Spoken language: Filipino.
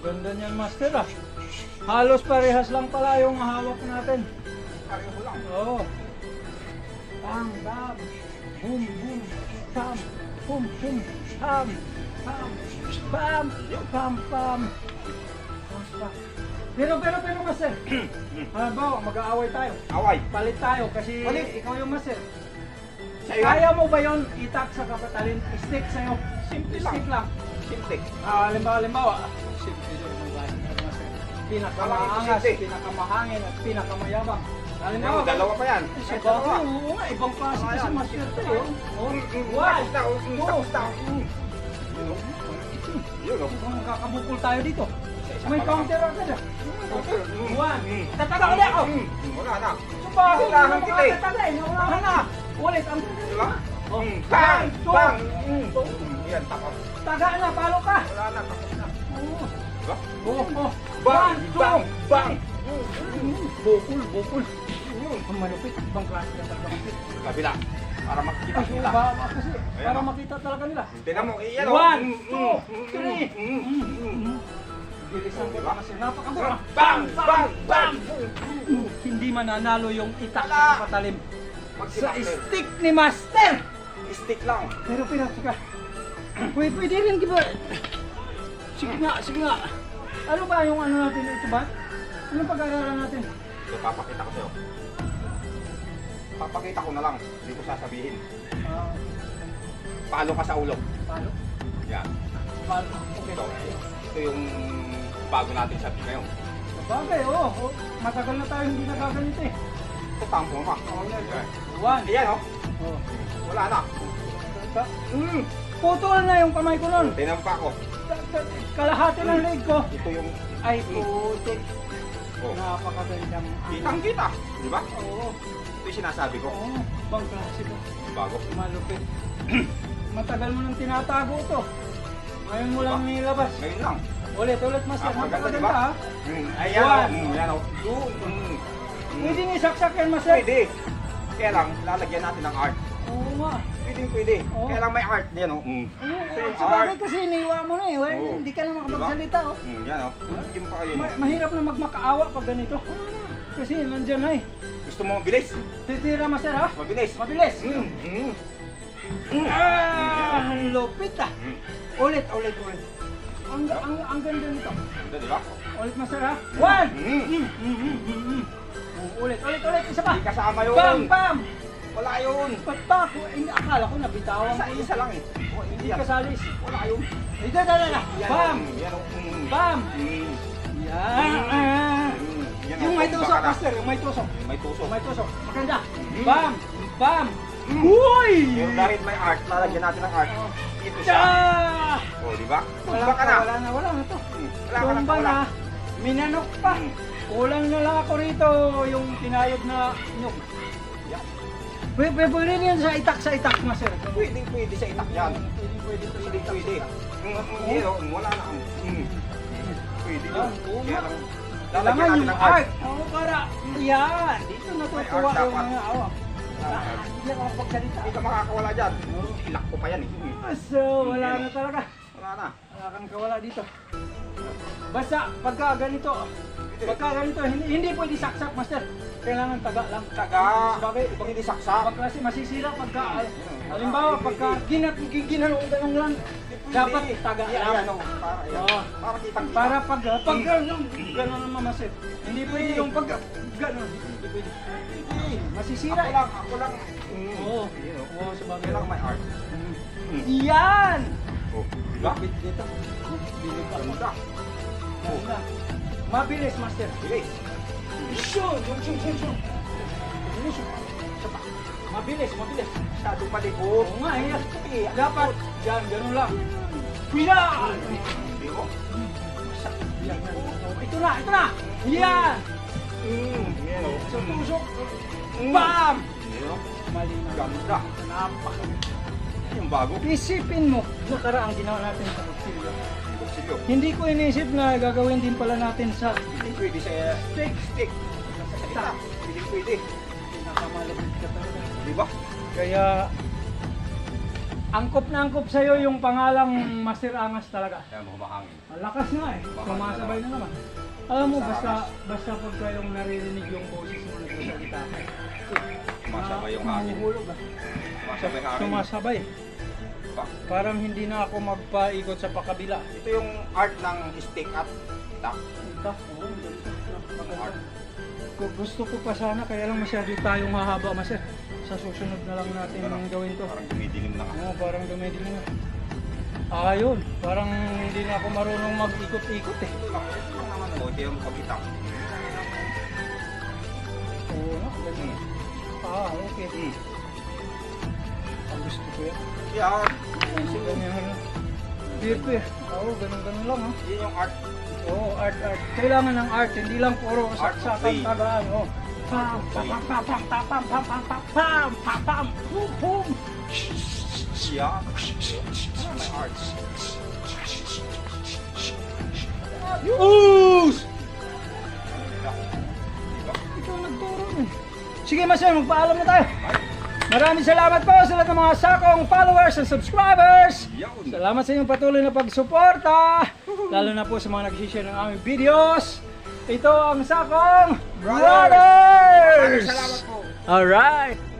Ganda niyan, master ah. Halos parehas lang pala yung hawak natin. Pareho lang. Oo. Bam, bam. Boom, boom. Pam. Boom, boom. Pam. Pam. Pam. Pam, pam. Pero, master. Halimbawa, mag-aaway tayo. Away. Palit tayo kasi Palit. ikaw yung master. Sa'yo. Kaya mo ba yun itak sa kapatalin? Stick sa'yo. Simple lang. Stick lang. Simple. Halimbawa. Simple yung mga master. Pinakamaangas, Simple. pinakamahangin at pinakamayabang. Halimbawa, Dalawa pa yan. Sa Dalawa. bagay, oo nga, ibang klase kasi Ayan. master tayo. Oh, Tapos na. Tapos na. Yun o. Kung kakabukol tayo dito. Isa May pa lang. counter agad ah. One. Mm. Tataga ulit ako. Wala na. Subahin, Kailangan hindi kita mo eh. makakataga eh. Naunahan na. Ulit, ang Diba? Oh. Bang! Two. Bang! Yan, tapos. Taga na, palo ka. Wala na, tapos na. Oo. Diba? Oh. Bang! One, two. Bang! Bang! Bukol. Ang malupit, ibang klase ka talaga malupit. Kabila. Para makikita Ay, nila. baba kasi, Ayan, para oh. makita talaga nila. Tingnan mo, iyan o. One, two, three. Mm. Bilisan ko Diba? kasi napakagura. Bang! Bang! Bang! Hindi mananalo yung itak Wala. sa patalim sa stick ni Master. Stick lang. Pero pinasika. Pwede rin di ba? Sige nga. Ano ba yung ano natin ito ba? Anong pag-aaralan natin? Ito, papakita ko sa'yo. Papakita ko na lang. Hindi ko sasabihin. Palo ka sa ulo. Palo? Yan. Palo. Okay. Ito yung bago natin sabi ngayon. Bagay, oo. Oh. Matagal na tayo hindi nagaganito eh. Ito, tampo ka. Okay. One. Ayan o. Oh. Wala na. Putol na yung kamay ko nun. Tingnan pa ako. Kalahati ng leg ko. Ito yung Ay, putik. oh. Napakagandang Kitang kita. Di ba? Oo. Ito yung sinasabi ko. Oo. Bang klase ko. Bago. Malupit. Matagal mo nang tinatago to. Ngayon mo lang nilabas. Ngayon lang. Ulit, master. Maganda, Napakaganda diba? ha. Ayan o. One. Ayan o. Pwede nga isaksak yan, master. Pwede. Kaya lang, lalagyan natin ng art. Oo nga. Pwede. Oo. Kaya lang may art yan o. Oo. Same Sa bagay art. kasi iniwa mo na eh. Well, Oo. hindi ka na Diba? makapagsalita oh. Yan o. Yung pa kayo mo. Mahirap na magmakaawa pag ganito. Kasi nandyan na eh. Gusto mo mabilis? Titira, master ha. Mabilis. Mabilis. Yan. Ang lupit ah. Ulit. Ang ganda nito. Ganda, di ba? Ulit, master ha. One. Ulit. Isa pa. Hindi kasama yun. Bam. Wala yun. Ba't ba ako? Akala ko nabitawan ko. Isa lang eh. Oh, Hindi yan. ka salis. Wala yun. Ito. Bam. Yan o. Bam. Yan. Yan Yung o. may Baka tusok, na. master. Yung may tusok. May tusok. May tusok. Maganda. Bam. Uy! Pero dahil may art, lalagyan natin ng art. Ito siya. Ah! O, di ba? Wala Tumba ka na. Wala na to. Wala ka na. Tumba na. Minanok pa. Kulang na lang ako rito yung tinayog na nyug. Yan. Pwede rin sa itak, master. Pwede sa itak yan. Pwede to sa itak. Pwede. Yan o, wala na. Pwede yun. Oo Kaya nga. lang, Kailangan lalagyan natin yung ng art. art. Oo, para. Yan. Dito natutuwa art yung dapat. mga awa. Hindi ako magsalita. Hindi ka makakawala dyan. Ilak ko pa yan eh. So, wala na talaga. Wala na. Wala kang kawala dito. Basta pagka ganito, hindi pwede saksak, master. Kailangan taga lang. Taga. Sabagay, Pag hindi saksak. ibang klase masisira pagka, halimbawa, pagka ginanong lang, dapat taga Yan, lang. o. Para yan. Oo. Para kitang kita. Para pag gano'n naman, master. Hindi pwede yung pag gano'n. Hindi pwede. Masisira. Ako lang. Oo. Yun, o. Oo, sabagay. Kailangan may art. Yan! Oh, diba? Lapit dito. Bilog ako. Ganda. Ganda. Mabilis, master. Bilis. Shun! Bilis. Isa pa. Mabilis. Masyado palikot. Oo nga, eh. Dapat. Yan, ganun lang. Yan! Hindi mo? Yan. Ito na. Yan! Yan o. Sa tusok. Bam! Yan o. Malinaw. Ganda. Napaka. Yung bago. Isipin mo, nakaraang ginawa natin sa Roxilio. Silyo. Hindi ko inisip na gagawin din pala natin sa Hindi pwede sa steak. Sa salita. Hindi pwede. Pinakamalapit ka talaga. Di ba? Kaya angkop na angkop sa'yo yung pangalang Master Angas talaga. Kaya mo mahangin. Ang lakas nga eh. Sumasabay na naman. Alam mo, basta pag kayong naririnig yung boses mo nagsasalita. Sumasabay yung hangin. Humuhulog ah. Sumasabay hangin. Sumasabay. Ba? Parang hindi na ako magpaikot sa pakabila. Ito yung art ng stick up. Tak. Ito, oo, maganda. Gusto ko pa sana, kaya lang masyado tayong mahaba, Master. Sa susunod na lang natin gawin to. Parang dumidilim na nga. Oo, parang dumidilim na. Ayun, parang hindi na ako marunong mag-ikot-ikot eh. Ito lang naman. Ito yung pagitak. Oo, ganun. Okay. Ang gusto ko yan. Yan. Kasi ganyan. Dito eh. Oo, ganun-ganun lang ha. Yan yung art. Oo, art. Kailangan ng art, hindi lang puro Art saksakan of tagaan. Oh. Pam, pam, pam, pam, pam, pam, pam, pam, pam, pam, pam, pam, pum, pum. Yan. May art. Yes! Ikaw nagturo eh. Sige, Master, magpaalam na tayo. Maraming salamat po sa lahat ng mga sakong followers and subscribers. Yan. Salamat sa inyong patuloy na pagsuporta. Lalo na po sa mga nag-share ng aming videos. Ito ang Sakong Brothers! Brothers! Salamat po. Alright!